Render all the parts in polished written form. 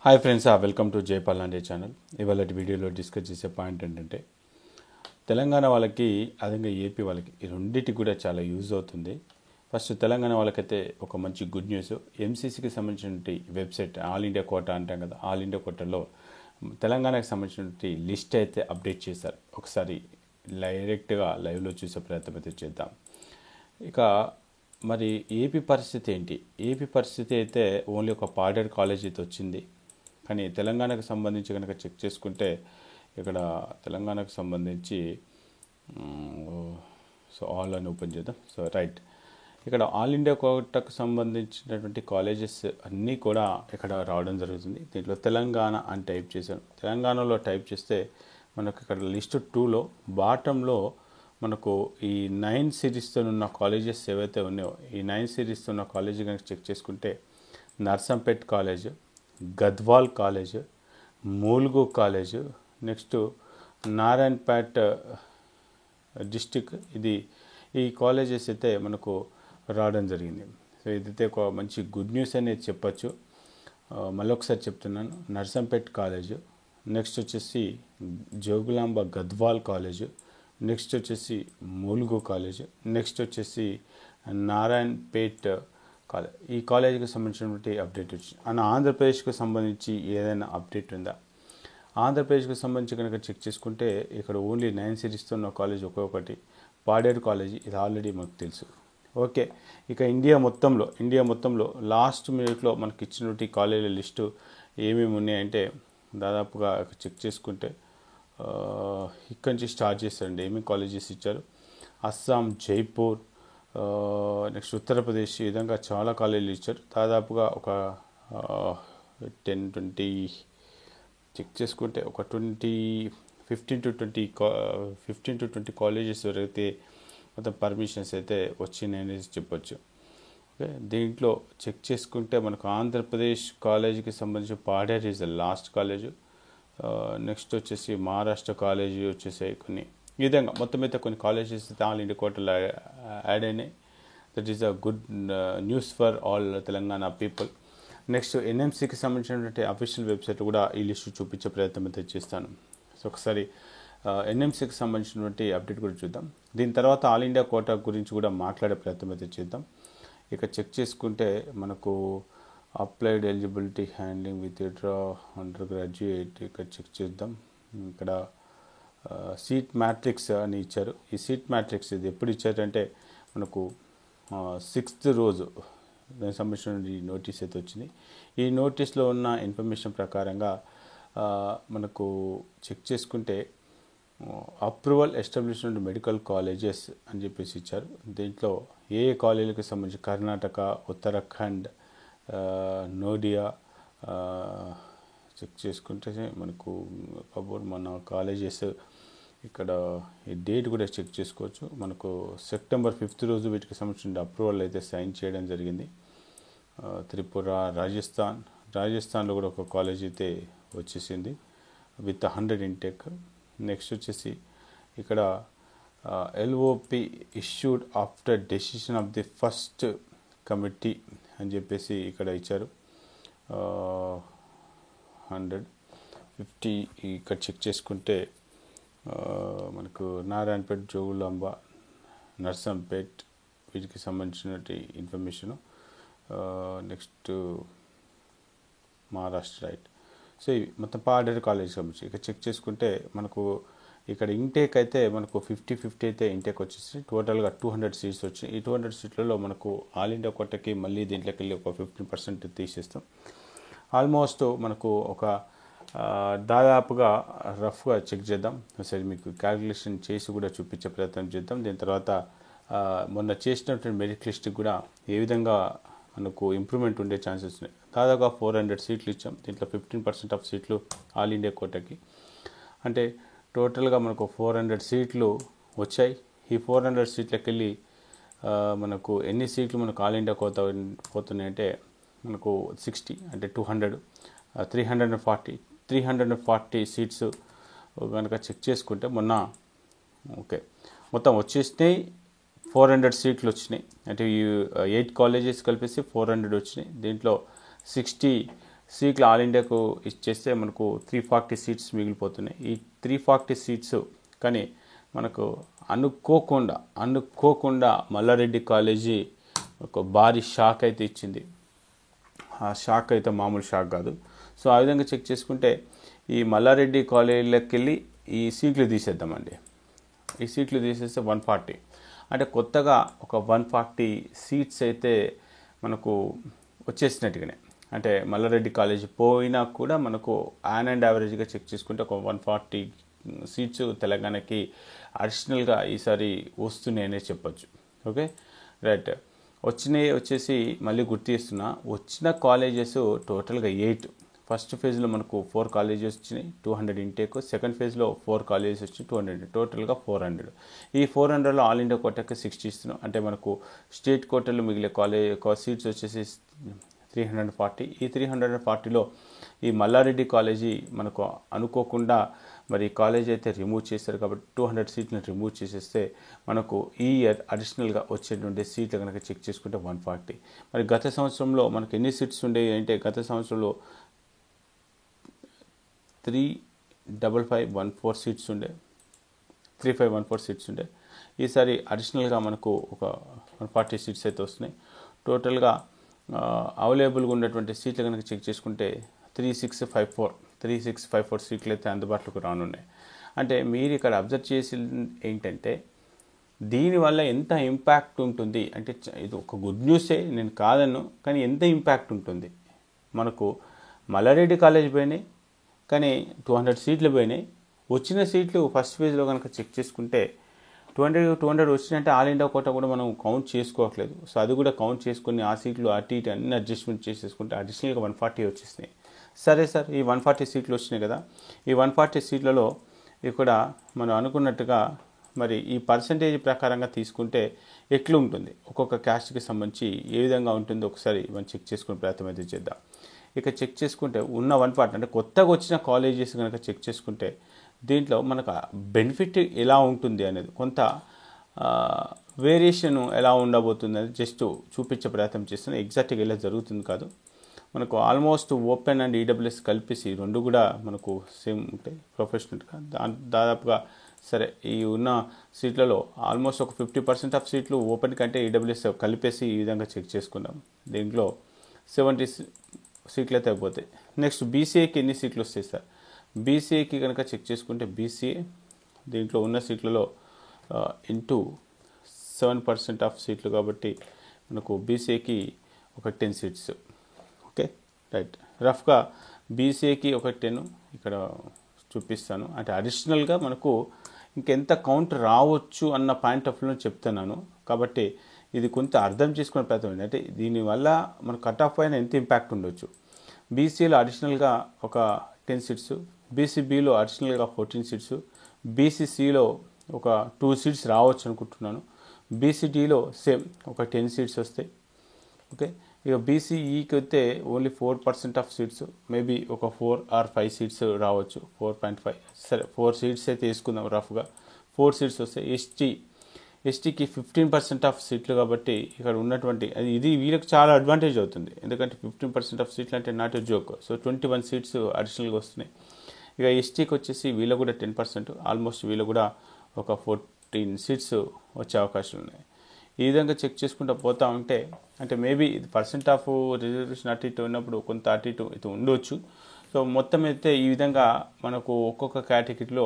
Hi friends, welcome to Jaipal Ande channel. ఇవాళ వీడియోలో discuss చేసే పాయింట్ ఏంటంటే తెలంగాణ వాళ్ళకి అదేవిధంగా ఏపీ వాళ్ళకి ఈ రెండింటికి కూడా చాలా యూజ్ అవుతుంది. ఫస్ట్ తెలంగాణ వాళ్ళకైతే ఒక మంచి గుడ్ న్యూస్. ఎంసీసీకి సంబంధించిన వెబ్సైట్ ఆల్ ఇండియా కోటా అంటాం కదా, ఆల్ ఇండియా కోటాలో తెలంగాణకి సంబంధించిన లిస్ట్ అయితే అప్డేట్ చేశారు. ఒకసారి డైరెక్ట్గా లైవ్లో చూసే ప్రయత్నం అయితే చేద్దాం. ఇక మరి ఏపీ పరిస్థితి ఏంటి? ఏపీ పరిస్థితి అయితే ఓన్లీ ఒక పాడేరు కాలేజ్ అయితే వచ్చింది. కానీ తెలంగాణకు సంబంధించి కనుక చెక్ చేసుకుంటే ఇక్కడ తెలంగాణకు సంబంధించి సో ఆల్ అని ఓపెన్ చేద్దాం. సో రైట్, ఇక్కడ ఆల్ ఇండియా కోటాకు సంబంధించినటువంటి కాలేజెస్ అన్నీ కూడా ఇక్కడ రావడం జరుగుతుంది. దీంట్లో తెలంగాణ అని టైప్ చేశాను. తెలంగాణలో టైప్ చేస్తే మనకు ఇక్కడ లిస్ట్ 2లో బాటంలో మనకు ఈ 9 సిరీస్తో ఉన్న కాలేజెస్ ఏవైతే ఉన్నాయో ఈ 9 సిరీస్తో ఉన్న కాలేజీ కనుక చెక్ చేసుకుంటే Narsampet college, Gadwal college, Mulugu college, next Narayanpet district, ఈ కాలేజెస్ అయితే మనకు రావడం జరిగింది. సో ఇదైతే ఒక మంచి గుడ్ న్యూస్ అనేది చెప్పచ్చు. మళ్ళొకసారి చెప్తున్నాను, నర్సంపేట్ కాలేజ్, నెక్స్ట్ వచ్చేసి జోగులాంబ గద్వాల్ కాలేజ్, నెక్స్ట్ వచ్చేసి మూల్గు కాలేజ్, నెక్స్ట్ వచ్చేసి నారాయణపేట్ కాలేజ్. ఈ కాలేజీకి సంబంధించినటువంటి అప్డేట్ వచ్చింది. అన్న ఆంధ్రప్రదేశ్కి సంబంధించి ఏదైనా అప్డేట్ ఉందా? ఆంధ్రప్రదేశ్కి సంబంధించి కనుక చెక్ చేసుకుంటే ఇక్కడ ఓన్లీ 9 సిరీస్తో ఉన్న కాలేజ్ ఒక్కొక్కటి. పాడేరు కాలేజీ ఇది ఆల్రెడీ మనకు తెలుసు. ఓకే, ఇక ఇండియా మొత్తంలో లాస్ట్ మినిట్లో మనకి ఇచ్చినటువంటి కాలేజీల లిస్టు ఏమేమి ఉన్నాయంటే దాదాపుగా చెక్ చేసుకుంటే ఇక్కడి నుంచి స్టార్ట్ చేస్తారండి. ఏమేమి కాలేజెస్ ఇచ్చారు? అస్సాం, జైపూర్, నెక్స్ట్ ఉత్తరప్రదేశ్, ఈ విధంగా చాలా కాలేజీలు ఇచ్చారు. దాదాపుగా ఒక 10-20 చెక్ చేసుకుంటే ఒక 15 to 20 కాలేజెస్ వరకు మొత్తం పర్మిషన్స్ అయితే వచ్చినాయని చెప్పొచ్చు. ఓకే, దీంట్లో చెక్ చేసుకుంటే మనకు ఆంధ్రప్రదేశ్ కాలేజీకి సంబంధించి Paderu is the last college. Next వచ్చేసి మహారాష్ట్ర కాలేజీ వచ్చేసాయి కొన్ని. ఈ విధంగా మొత్తం అయితే కొన్ని కాలేజెస్ అయితే ఆల్ ఇండియా కోటాలో యాడ్ అయినాయి. That is a good news for all Telangana people. Next ఎన్ఎంసీకి సంబంధించినటువంటి అఫీషియల్ వెబ్సైట్ కూడా ఈ లిస్టు చూపించే ప్రయత్నం అయితే చేస్తాను. సో ఒకసారి ఎన్ఎంసీకి సంబంధించినటువంటి అప్డేట్ కూడా చూద్దాం. దీని తర్వాత ఆల్ ఇండియా కోటా గురించి కూడా మాట్లాడే ప్రయత్నం అయితే చేద్దాం. ఇక చెక్ చేసుకుంటే మనకు applied eligibility handling with draw under graduate ఇక్కడ చెక్ చేద్దాం. ఇక్కడ సీట్ మ్యాట్రిక్స్ అని ఇచ్చారు. ఈ సీట్ మ్యాట్రిక్స్ ఇది ఎప్పుడు ఇచ్చారంటే మనకు 6th రోజు దానికి సంబంధించిన నోటీస్ అయితే వచ్చింది. ఈ నోటీస్లో ఉన్న ఇన్ఫర్మేషన్ ప్రకారంగా మనకు చెక్ చేసుకుంటే అప్రూవల్ ఎస్టాబ్లిష్మెంట్ మెడికల్ కాలేజెస్ అని చెప్పేసి ఇచ్చారు. దీంట్లో ఏ కాలేజీలకు సంబంధించి కర్ణాటక, ఉత్తరాఖండ్, నోడియా చెక్ చేసుకుంటే మనకు మన కాలేజెస్ ఇక్కడ ఈ డేట్ కూడా చెక్ చేసుకోవచ్చు. మనకు September 5th రోజు వీటికి సంబంధించిన అప్రూవల్ అయితే సైన్ చేయడం జరిగింది. త్రిపుర, రాజస్థాన్లో కూడా ఒక కాలేజ్ అయితే వచ్చేసింది విత్ 100 ఇంటేక్. నెక్స్ట్ వచ్చేసి ఇక్కడ LOP issued after decision of the first committee అని చెప్పేసి ఇక్కడ ఇచ్చారు. 150 ఇక్కడ చెక్ చేసుకుంటే మనకు నారాయణపేట్, జోగులాంబ, నర్సంపేట్ వీటికి సంబంధించినటువంటి information. Next Maharashtra, right. So ఇవి మొత్తం పాడేరు కాలేజ్ సంబంధించి ఇక చెక్ చేసుకుంటే మనకు ఇక్కడ ఇంటేక్ అయితే మనకు 50-50 అయితే ఇంటేక్ వచ్చేసి టోటల్గా 200 సీట్స్ వచ్చాయి. ఈ 200 సీట్లలో మనకు ఆల్ ఇండియా కోటాకి మళ్ళీ దీంట్లోకి వెళ్ళి ఒక 15% తీసేస్తాం. ఆల్మోస్ట్ మనకు ఒక దాదాపుగా రఫ్గా చెక్ చేద్దాం. సరే, మీకు క్యాలిక్యులేషన్ చేసి కూడా చూపించే ప్రయత్నం చేద్దాం. దీని తర్వాత మొన్న చేసినటువంటి మెరిట్ లిస్ట్ కూడా ఏ విధంగా మనకు ఇంప్రూవ్మెంట్ ఉండే ఛాన్సెస్ ఉన్నాయి. దాదాపుగా 400 సీట్లు ఇచ్చాం. దీంట్లో 15% ఆఫ్ సీట్లు ఆల్ ఇండియా కోటాకి, అంటే టోటల్గా మనకు 400 సీట్లు వచ్చాయి. ఈ 400 సీట్లకి వెళ్ళి మనకు ఎన్ని సీట్లు మనకు ఆల్ ఇండియా కోట పోతున్నాయంటే మనకు 60, అంటే 200, 340 సీట్స్ కనుక చెక్ చేసుకుంటే మొన్న ఓకే మొత్తం వచ్చేసినాయి. 400 సీట్లు వచ్చినాయి, అంటే ఈ 8 కాలేజెస్ కలిపేసి 400 వచ్చినాయి. దీంట్లో 60 సీట్లు ఆల్ ఇండియాకు ఇచ్చేస్తే మనకు 340 సీట్స్ మిగిలిపోతున్నాయి. ఈ 340 సీట్స్ కానీ మనకు అనుకోకుండా మల్లారెడ్డి కాలేజీ ఒక భారీ షాక్ అయితే ఇచ్చింది. ఆ షాక్ అయితే మామూలు షాక్ కాదు. సో ఆ విధంగా చెక్ చేసుకుంటే ఈ మల్లారెడ్డి కాలేజీలోకి వెళ్ళి ఈ సీట్లు తీసేద్దామండి. ఈ సీట్లు తీసేస్తే 140 అంటే కొత్తగా ఒక 140 సీట్స్ అయితే మనకు వచ్చేసినట్టుగానే. అంటే మల్లారెడ్డి కాలేజీ పోయినా కూడా మనకు ఆన్ అండ్ యావరేజ్గా చెక్ చేసుకుంటే ఒక 140 సీట్స్ తెలంగాణకి అడిషనల్గా ఈసారి వస్తున్నాయనే చెప్పొచ్చు. Okay right. వచ్చినాయి వచ్చేసి మళ్ళీ గుర్తు చేస్తున్నా, వచ్చిన కాలేజెస్ టోటల్గా 8. ఫస్ట్ ఫేజ్లో మనకు 4 కాలేజెస్ వచ్చినాయి, 200 ఇంటేక్. సెకండ్ ఫేజ్లో 4 కాలేజెస్ వచ్చి 200, టోటల్గా 400. ఈ 400లో ఆల్ ఇండియా కోటాకి 60 ఇస్తున్నాం. అంటే మనకు స్టేట్ కోటాలో మిగిలే సీట్స్ వచ్చేసి 340. ఈ 340లో ఈ మల్లారెడ్డి కాలేజీ మనకు అనుకోకుండా మరి కాలేజ్ అయితే రిమూవ్ చేశారు కాబట్టి 200 సీట్లను రిమూవ్ చేసేస్తే మనకు ఈ ఇయర్ అడిషనల్గా వచ్చేటువంటి సీట్లు కనుక చెక్ చేసుకుంటే 140. మరి గత సంవత్సరంలో మనకు ఎన్ని సీట్స్ ఉండేవి అంటే గత సంవత్సరంలో 3514 సీట్స్ ఉండే, 3514 సీట్స్ ఉండే. ఈసారి అడిషనల్గా మనకు ఒక 140 సీట్స్ అయితే వస్తున్నాయి. టోటల్గా అవైలబుల్గా ఉన్నటువంటి సీట్లు కనుక చెక్ చేసుకుంటే 3654 సీట్లు అయితే అందుబాటులోకి రానున్నాయి. అంటే మీరు ఇక్కడ అబ్జర్వ్ చేసింది ఏంటంటే దీనివల్ల ఎంత ఇంపాక్ట్ ఉంటుంది అంటే ఇది ఒక గుడ్ న్యూసే, నేను కాదను, కానీ ఎంత ఇంపాక్ట్ ఉంటుంది. మనకు మల్లారెడ్డి కాలేజ్ పోయినాయి కానీ 200 సీట్లు పోయినాయి. వచ్చిన సీట్లు ఫస్ట్ ఫేజ్లో కనుక చెక్ చేసుకుంటే 200 వచ్చినట్టే ఆల్ ఇండియా కోటా కూడా మనం కౌంట్ చేసుకోవట్లేదు. సో అది కూడా కౌంట్ చేసుకుని ఆ సీట్లు అటు ఇటు అన్ని అడ్జస్ట్మెంట్ చేసేసుకుంటే అడిషనల్గా 140 వచ్చేసినాయి. సరే సార్, ఈ 140 సీట్లు వచ్చినాయి కదా, ఈ 140 సీట్లలో ఇక్కడ మనం అనుకున్నట్టుగా మరి ఈ పర్సంటేజ్ ప్రకారంగా తీసుకుంటే ఎట్లా ఉంటుంది, ఒక్కొక్క క్యాస్ట్కి సంబంధించి ఏ విధంగా ఉంటుందో ఒకసారి మనం చెక్ చేసుకునే ప్రయత్నం అయితే చేద్దాం. ఇక చెక్ చేసుకుంటే ఉన్న 140 అంటే కొత్తగా వచ్చిన కాలేజెస్ కనుక చెక్ చేసుకుంటే దీంట్లో మనకు బెనిఫిట్ ఎలా ఉంటుంది అనేది కొంత వేరియేషన్ ఎలా ఉండబోతుంది అనేది జస్ట్ చూపించే ప్రయత్నం చేస్తున్నాను. ఎగ్జాక్ట్గా ఎలా జరుగుతుంది కాదు, మనకు ఆల్మోస్ట్ ఓపెన్ అండ్ ఈడబ్ల్యూఎస్ కలిపేసి రెండు కూడా మనకు సేమ్ ఉంటాయి ప్రొఫెషనల్గా. దాదాపుగా సరే ఈ ఉన్న సీట్లలో ఆల్మోస్ట్ ఒక 50% ఆఫ్ సీట్లు ఓపెన్ కంటే ఈడబ్ల్యూఎస్ కలిపేసి ఈ విధంగా చెక్ చేసుకుందాం. దీంట్లో 70 సీట్లు అయితే అయిపోతాయి. నెక్స్ట్ బీసీఏకి ఎన్ని సీట్లు వస్తాయి సార్, బీసీఏకి కనుక చెక్ చేసుకుంటే బీసీఏ దీంట్లో ఉన్న సీట్లలో ఇంటూ 7% ఆఫ్ సీట్లు కాబట్టి మనకు బీసీఏకి ఒక 10 సీట్స్. Okay right. రఫ్గా బీసీఏకి ఒక 10 ఇక్కడ చూపిస్తాను. అంటే అడిషనల్గా మనకు ఇంకెంత కౌంట్ రావచ్చు అన్న పాయింట్ ఆఫ్ వ్యూలో చెప్తున్నాను కాబట్టి ఇది కొంత అర్థం చేసుకునే ప్రయత్నం అంటే దీనివల్ల మన కట్ ఆఫ్ పైన ఎంత ఇంపాక్ట్ ఉండొచ్చు. బీసీలో అడిషనల్గా ఒక 10 సీట్స్, బీసీబీలో అడిషనల్గా 14 సీట్స్, బీసీసీలో ఒక 2 సీట్స్ రావచ్చు అనుకుంటున్నాను, బీసీడీలో సేమ్ ఒక 10 సీట్స్ వస్తాయి. ఓకే, ఇక బీసీఈకి వస్తే ఓన్లీ 4% ఆఫ్ సీట్స్, మేబీ ఒక 4 or 5 సీట్స్ రావచ్చు, 4.5 సరే 4 సీట్స్ అయితే వేసుకుందాం రఫ్గా, 4 సీట్స్ వస్తాయి. ఎస్టీకి 15% ఆఫ్ సీట్లు కాబట్టి ఇక్కడ ఉన్నటువంటి ఇది వీళ్ళకి చాలా అడ్వాంటేజ్ అవుతుంది, ఎందుకంటే 15% ఆఫ్ సీట్లు అంటే not a joke. So 21 seats అడిషనల్గా వస్తున్నాయి. ఇక ఎస్టీకి వచ్చేసి వీళ్ళకు కూడా 10%, ఆల్మోస్ట్ వీళ్ళు కూడా ఒక 14 సీట్స్ వచ్చే అవకాశాలు ఉన్నాయి. ఈ విధంగా చెక్ చేసుకుంటూ పోతా ఉంటే అంటే మేబీ ఇది పర్సెంట్ ఆఫ్ రిజర్వేషన్ అటు ఇటు ఉన్నప్పుడు కొంత అటు ఇటు అయితే ఉండొచ్చు. సో మొత్తం అయితే ఈ విధంగా మనకు ఒక్కొక్క కేటగిరీలో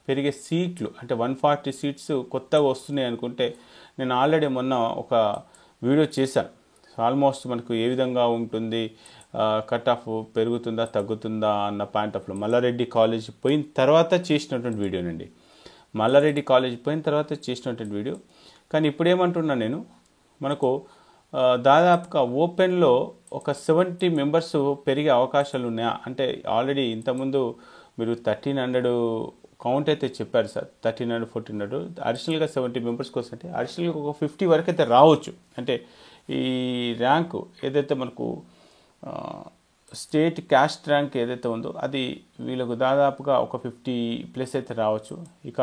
పెరిగే సీట్లు అంటే 140 సీట్స్ కొత్తగా వస్తున్నాయి అనుకుంటే నేను ఆల్రెడీ మొన్న ఒక వీడియో చేశాను. ఆల్మోస్ట్ మనకు ఏ విధంగా ఉంటుంది, కట్ ఆఫ్ పెరుగుతుందా తగ్గుతుందా అన్న పాయింట్ ఆఫ్లో మల్లారెడ్డి కాలేజ్ పోయిన తర్వాత చేసినటువంటి వీడియోనండి. మల్లారెడ్డి కాలేజ్ పోయిన తర్వాత చేసినటువంటి వీడియో. కానీ ఇప్పుడు ఏమంటున్నా నేను, మనకు దాదాపుగా ఓపెన్లో ఒక 70 మెంబర్స్ పెరిగే అవకాశాలు ఉన్నాయా అంటే ఆల్రెడీ ఇంతకుముందు మీరు 1300 కౌంట్ అయితే చెప్పారు సార్, 1300 1400 అడిషనల్గా 70 మెంబర్స్కి వస్తుంటే అడిషనల్గా ఒక 50 వరకు అయితే రావచ్చు. అంటే ఈ ర్యాంకు ఏదైతే మనకు స్టేట్ క్యాస్ట్ ర్యాంక్ ఏదైతే ఉందో అది వీళ్ళకు దాదాపుగా ఒక 50+ అయితే రావచ్చు. ఇక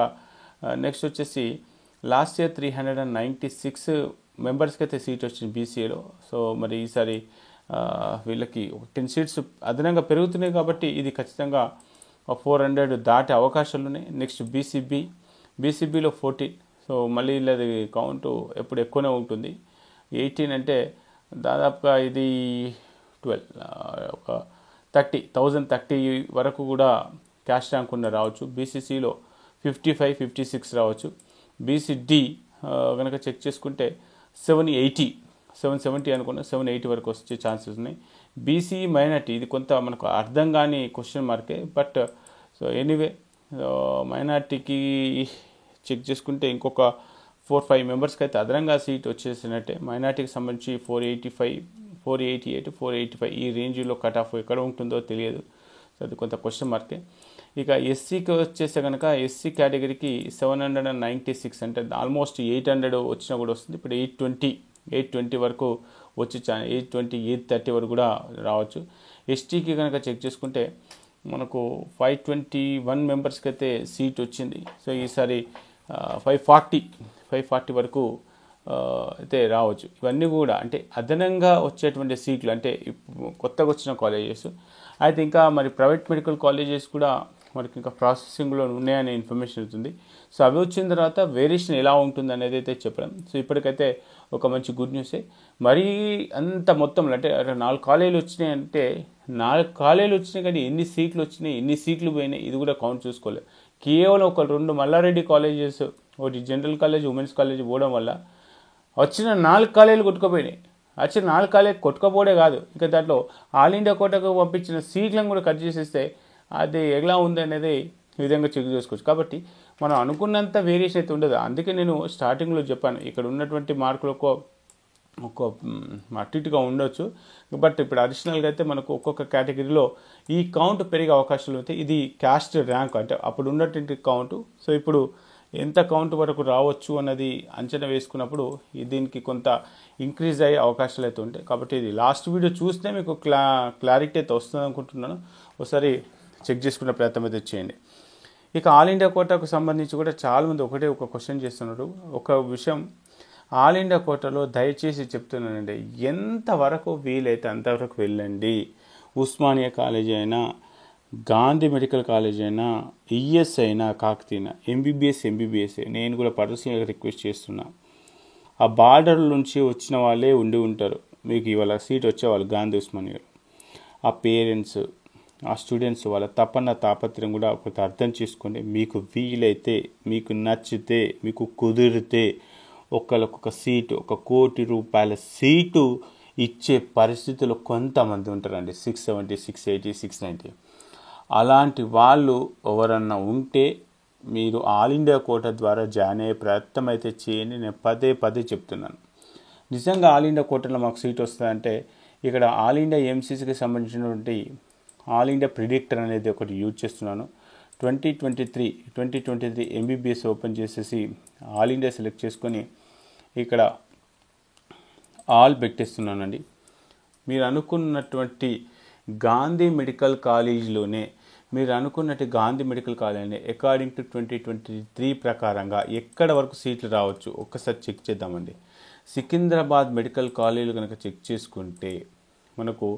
నెక్స్ట్ వచ్చేసి లాస్ట్ ఇయర్ 396 మెంబర్స్కి అయితే సీట్ వచ్చింది బీసీఏలో. సో మరి ఈసారి వీళ్ళకి 10 సీట్స్ అదనంగా పెరుగుతున్నాయి కాబట్టి ఇది ఖచ్చితంగా 400 దాటే అవకాశాలు ఉన్నాయి. నెక్స్ట్ బీసీబీలో 14. సో మళ్ళీ ఇది కౌంటు ఎప్పుడు ఎక్కువనే ఉంటుంది. 18 అంటే దాదాపుగా ఇది 12 ఒక 30 వరకు కూడా క్యాష్ ర్యాంక్ ఉన్న రావచ్చు. బీసీసీలో 55, 56 రావచ్చు. బీసీడీ కనుక చెక్ చేసుకుంటే 770 అనుకున్నా 780 వరకు వచ్చే ఛాన్సెస్ ఉన్నాయి. బీసీ మైనార్టీ ఇది కొంత మనకు అర్థం కాని క్వశ్చన్ మార్కే. బట్ సో ఎనీవే మైనార్టీకి చెక్ చేసుకుంటే ఇంకొక 4-5 మెంబర్స్కి అయితే అదనంగా సీట్ వచ్చేసినట్టే. మైనార్టీకి సంబంధించి 485, 488, 485 ఈ రేంజ్లో కట్ ఆఫ్ ఎక్కడ ఉంటుందో తెలియదు. సో అది కొంత క్వశ్చన్ మార్కే. ఇక ఎస్సీకి వచ్చేస్తే కనుక ఎస్సీ కేటగిరీకి 796 అంటే ఆల్మోస్ట్ 800 వచ్చినా కూడా వస్తుంది. ఇప్పుడు 820 వరకు వచ్చి 820, 830 వరకు కూడా రావచ్చు. ఎస్టీకి కనుక చెక్ చేసుకుంటే మనకు 521 మెంబర్స్కి అయితే సీట్ వచ్చింది. సో ఈసారి 540 వరకు అయితే రావచ్చు. ఇవన్నీ కూడా అంటే అదనంగా వచ్చేటువంటి సీట్లు అంటే కొత్తగా వచ్చిన కాలేజెస్. అయితే ఇంకా మరి ప్రైవేట్ మెడికల్ కాలేజెస్ కూడా మనకి ఇంకా ప్రాసెసింగ్లో ఉన్నాయనే ఇన్ఫర్మేషన్ అవుతుంది. సో అవి వచ్చిన తర్వాత వేరియేషన్ ఎలా ఉంటుంది అనేది అయితే చెప్పడం. సో ఇప్పటికైతే ఒక మంచి గుడ్ న్యూసే. మరీ అంత మొత్తంలో అంటే 4 కాలేజీలు వచ్చినాయి అంటే 4 కాలేజీలు వచ్చినాయి కానీ ఎన్ని సీట్లు వచ్చినాయి, ఎన్ని సీట్లు పోయినాయి ఇది కూడా కౌంట్ చూసుకోలేదు. కేవలం ఒక 2 మల్లారెడ్డి కాలేజెస్, ఒకటి జనరల్ కాలేజ్, ఉమెన్స్ కాలేజ్ పోవడం వల్ల వచ్చిన 4 కాలేజీలు కొట్టుకుపోయినాయి. వచ్చిన 4 కాలేజీ కొట్టుకపోవడే కాదు, ఇంకా దాంట్లో ఆల్ ఇండియా కోటాకు పంపించిన సీట్లను కూడా కట్ చేసేస్తే అది ఎలా ఉంది అనేది ఈ విధంగా చెక్ చేసుకోవచ్చు. కాబట్టి మనం అనుకున్నంత వేరియేషన్ అయితే ఉండదు. అందుకే నేను స్టార్టింగ్లో చెప్పాను ఇక్కడ ఉన్నటువంటి మార్కులు ఒక అటు ఇటుగా ఉండొచ్చు. బట్ ఇప్పుడు అడిషనల్గా అయితే మనకు ఒక్కొక్క కేటగిరీలో ఈ కౌంట్ పెరిగే అవకాశాలు ఉంటాయి. ఇది క్యాస్ట్ ర్యాంక్ అంటే అప్పుడు ఉన్నటువంటి కౌంటు. సో ఇప్పుడు ఎంత కౌంట్ వరకు రావచ్చు అన్నది అంచనా వేసుకున్నప్పుడు దీనికి కొంత ఇంక్రీజ్ అయ్యే అవకాశాలు అయితే ఉంటాయి. కాబట్టి ఇది లాస్ట్ వీడియో చూస్తే మీకు క్లారిటీ అయితే వస్తుంది అనుకుంటున్నాను. ఒకసారి చెక్ చేసుకునే ప్రయత్నం అయితే చేయండి. ఇక ఆల్ ఇండియా కోటాకు సంబంధించి కూడా చాలామంది ఒక క్వశ్చన్ చేస్తున్నారు. ఒక విషయం ఆల్ ఇండియా కోటాలో దయచేసి చెప్తున్నానండి, ఎంతవరకు వీలైతే అంతవరకు వెళ్ళండి. ఉస్మానియా కాలేజీ అయినా, గాంధీ మెడికల్ కాలేజ్ అయినా, ఈఎస్ అయినా, కాకతీయ ఎంబీబీఎస్ నేను కూడా పర్సనల్గా రిక్వెస్ట్ చేస్తున్నా. ఆ బార్డర్ నుంచి వచ్చిన వాళ్ళే ఉండి ఉంటారు. మీకు ఇవాళ సీట్ వచ్చేవాళ్ళు గాంధీ ఉస్మానియాలో. ఆ పేరెంట్స్, ఆ స్టూడెంట్స్ వాళ్ళ తాపత్రయం కూడా కొంత అర్థం చేసుకోండి. మీకు వీలైతే, మీకు నచ్చితే, మీకు కుదిరితే ఒక్కొక్క సీటు, ₹1 కోటి సీటు ఇచ్చే పరిస్థితుల్లో కొంతమంది ఉంటారండి. 670, 680, 690 అలాంటి వాళ్ళు ఎవరన్నా ఉంటే మీరు ఆల్ ఇండియా కోటా ద్వారా జాయిన్ అయ్యే ప్రయత్నం అయితే చేయండి. నేను పదే చెప్తున్నాను. నిజంగా ఆల్ ఇండియా కోటాలో మాకు సీట్ వస్తుందంటే ఇక్కడ ఆల్ ఇండియా ఎంసీసీకి సంబంధించినటువంటి ఆల్ ఇండియా ప్రిడిక్టర్ అనేది ఒకటి యూజ్ చేస్తున్నాను. 2023 ఎంబీబీఎస్ ఓపెన్ చేసేసి ఆల్ ఇండియా సెలెక్ట్ చేసుకొని ఇక్కడ ఆల్ పెట్టేస్తున్నానండి. మీరు అనుకున్నటువంటి గాంధీ మెడికల్ కాలేజీలోనే అకార్డింగ్ టు 2023 ప్రకారంగా ఎక్కడ వరకు సీట్లు రావచ్చు ఒక్కసారి చెక్ చేద్దామండి. సికింద్రాబాద్ మెడికల్ కాలేజీలు కనుక చెక్ చేసుకుంటే మనకు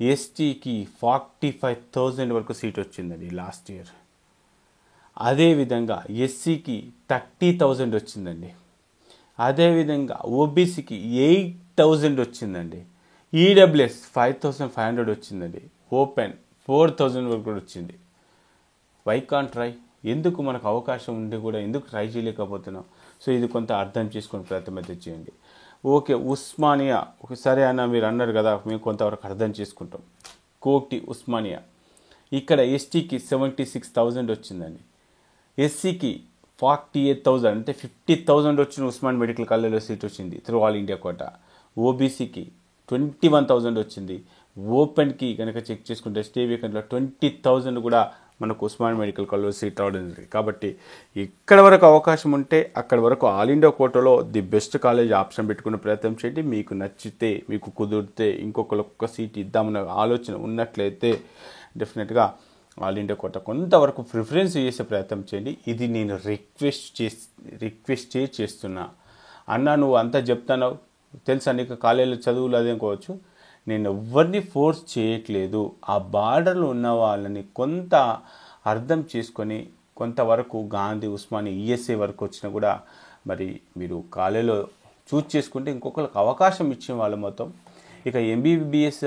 ఎస్టీకి 45,000 వరకు సీట్ వచ్చిందండి లాస్ట్ ఇయర్. అదేవిధంగా ఎస్సీకి 30,000 వచ్చిందండి. అదేవిధంగా ఓబీసీకి 8,000 వచ్చిందండి. ఈడబ్ల్యూఎస్ 5,500 వచ్చిందండి. ఓపెన్ 4,000 వరకు కూడా వచ్చింది. Why can't try? ఎందుకు మనకు అవకాశం ఉండి కూడా ఎందుకు ట్రై చేయలేకపోతున్నాం? సో ఇది కొంత అర్థం చేసుకునే ప్రయత్నం అయితే చేయండి. ఓకే, ఉస్మానియా సరే అన్న మీరు అన్నారు కదా, మేము కొంతవరకు అర్థం చేసుకుంటాం. కోటి ఉస్మానియా ఇక్కడ ఎస్టీకి 76,000 వచ్చిందండి. ఎస్సీకి 48,000 అంటే 50,000 వచ్చిన ఉస్మాన్ మెడికల్ కాలేజ్లో సీట్ వచ్చింది త్రూ ఆల్ ఇండియా కోటా. ఓబీసీకి 21,000 వచ్చింది. ఓపెన్కి కనుక చెక్ చేసుకుంటే స్టే వేకెంట్లో 20,000 కూడా మనకు ఉస్మాన్ మెడికల్ కాలేజ్లో సీట్ రావడం జరిగింది. కాబట్టి ఇక్కడ వరకు అవకాశం ఉంటే అక్కడ వరకు ఆల్ ఇండియా కోటాలో ది బెస్ట్ కాలేజ్ ఆప్షన్ పెట్టుకునే ప్రయత్నం చేయండి. మీకు నచ్చితే, మీకు కుదిరితే, ఇంకొక సీట్ ఇద్దామన్న ఆలోచన ఉన్నట్లయితే డెఫినెట్గా ఆల్ ఇండియా కోటా కొంతవరకు ప్రిఫరెన్స్ చేసే ప్రయత్నం చేయండి. ఇది నేను రిక్వెస్ట్ చేస్తున్నా. అన్న నువ్వు అంతా చెప్తాను తెలుసా, నీకు కాలేజీలో చదువులు అదేం కోవచ్చు, నేను ఎవరిని ఫోర్స్ చేయట్లేదు. ఆ బార్డర్లో ఉన్న వాళ్ళని కొంత అర్థం చేసుకొని కొంతవరకు గాంధీ, ఉస్మానియా, ఈఎస్ఏ వరకు వచ్చినా కూడా మరి మీరు కాలేజీలో చూస్ చేసుకుంటే ఇంకొకరికి అవకాశం ఇచ్చిన వాళ్ళు మొత్తం. ఇక ఎంబీబీఎస్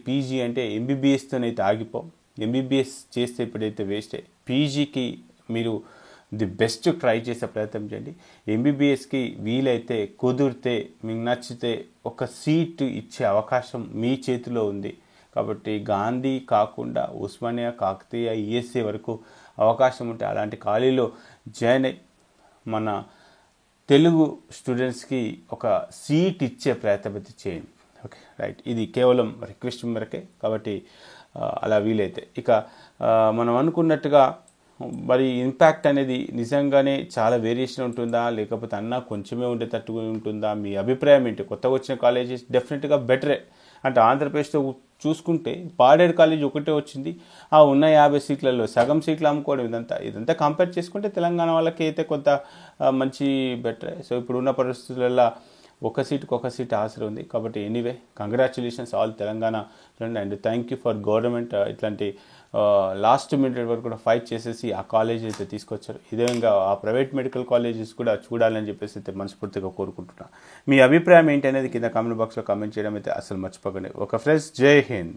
పీజీ అంటే ఎంబీబీఎస్తోనైతే ఆగిపో. ఎంబీబీఎస్ చేస్తే ఇప్పుడైతే వేస్టే. పీజీకి మీరు ది బెస్ట్ ట్రై చేసే ప్రయత్నం చేయండి. ఎంబీబీఎస్కి వీలైతే కుదిరితే మీకు నచ్చితే ఒక సీటు ఇచ్చే అవకాశం మీ చేతిలో ఉంది. కాబట్టి గాంధీ కాకుండా ఉస్మానియా, కాకతీయ, ఈఎస్ఏ వరకు అవకాశం ఉంటే అలాంటి కాలేజీలో జాయిన్ అయ్యి మన తెలుగు స్టూడెంట్స్కి ఒక సీట్ ఇచ్చే ప్రయత్నం అయితే చేయండి. ఓకే రైట్, ఇది కేవలం రిక్వెస్ట్ మేరకే. కాబట్టి అలా వీలైతే ఇక మనం అనుకున్నట్టుగా మరి ఇంపాక్ట్ అనేది నిజంగానే చాలా వేరియేషన్ ఉంటుందా, లేకపోతే అన్నా కొంచెమే ఉండేటట్టుగా ఉంటుందా? మీ అభిప్రాయం ఏంటి? కొత్తగా వచ్చిన కాలేజెస్ డెఫినెట్గా బెటరే. అంటే ఆంధ్రప్రదేశ్తో చూసుకుంటే పాడేరు కాలేజ్ ఒకటే వచ్చింది. ఆ ఉన్న 50 సీట్లలో సగం సీట్లు అమ్ముకోవడం ఇదంతా కంపేర్ చేసుకుంటే తెలంగాణ వాళ్ళకి అయితే కొంత మంచి బెటరే. సో ఇప్పుడు ఉన్న పరిస్థితులలో ఒక సీట్ ఆసర ఉంది. కాబట్టి anyway congratulations all Telangana friend, and thank you for government ఇట్లాంటి లాస్ట్ మినిట్ వరకు కూడా ఫైట్ చేసేసి ఆ కాలేజ్ అయితే తీసుకొచ్చారు. ఇదే విధంగా ఆ ప్రైవేట్ మెడికల్ కాలేజెస్ కూడా చూడాలని చెప్పేసి అయితే మనస్ఫూర్తిగా కోరుకుంటున్నాను. మీ అభిప్రాయం ఏంటి అనేది కింద కామెంట్ బాక్స్లో కామెంట్ చేయడం అయితే అసలు మర్చిపోకండి. ఒక ఫ్రెండ్స్, జై హింద్.